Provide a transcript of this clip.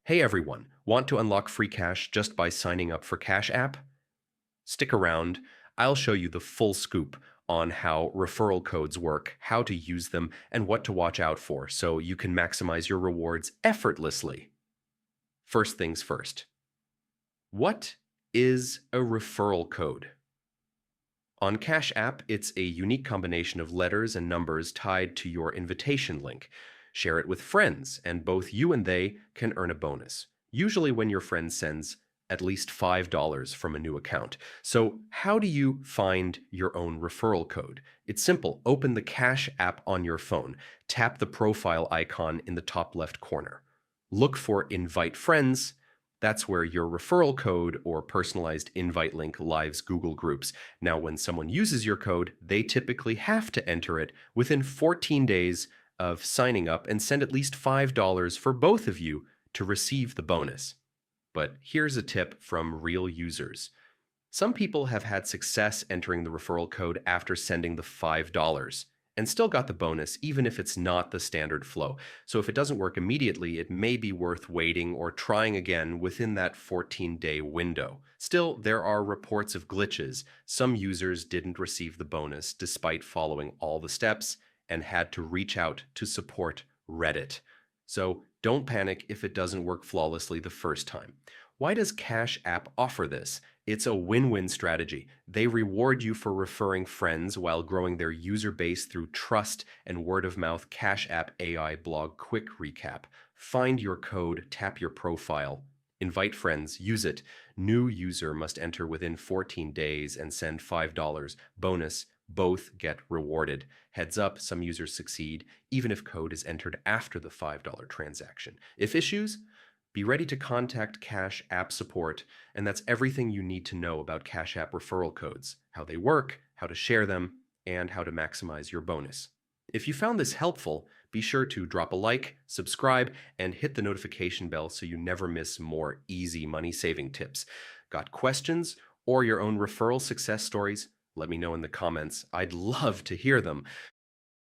Hey everyone, want to unlock free cash just by signing up for Cash App? Stick around. I'll show you the full scoop on how referral codes work, how to use them, and what to watch out for so you can maximize your rewards effortlessly. First things first. What is a referral code? On Cash App, it's a unique combination of letters and numbers tied to your invitation link. Share it with friends, and both you and they can earn a bonus, usually when your friend sends at least $5 from a new account. So, how do you find your own referral code? It's simple. Open the Cash App on your phone, tap the profile icon in the top left corner. Look for Invite Friends. That's where your referral code or personalized invite link lives Google Groups. Now, when someone uses your code, they typically have to enter it within 14 days of signing up and send at least $5 for both of you to receive the bonus. But here's a tip from real users. Some people have had success entering the referral code after sending the $5 and still got the bonus, even if it's not the standard flow. So if it doesn't work immediately, it may be worth waiting or trying again within that 14-day window. Still, there are reports of glitches. Some users didn't receive the bonus despite following all the steps and had to reach out to support Reddit. So don't panic if it doesn't work flawlessly the first time. Why does Cash App offer this? It's a win-win strategy. They reward you for referring friends while growing their user base through trust and word-of-mouth. Cash App AI blog quick recap. Find your code, tap your profile, invite friends, use it. New user must enter within 14 days and send $5 bonus. Both get rewarded. Heads up, some users succeed, even if code is entered after the $5 transaction. If issues, be ready to contact Cash App support, and that's everything you need to know about Cash App referral codes, how they work, how to share them, and how to maximize your bonus. If you found this helpful, be sure to drop a like, subscribe, and hit the notification bell so you never miss more easy money-saving tips. Got questions or your own referral success stories? Let me know in the comments. I'd love to hear them.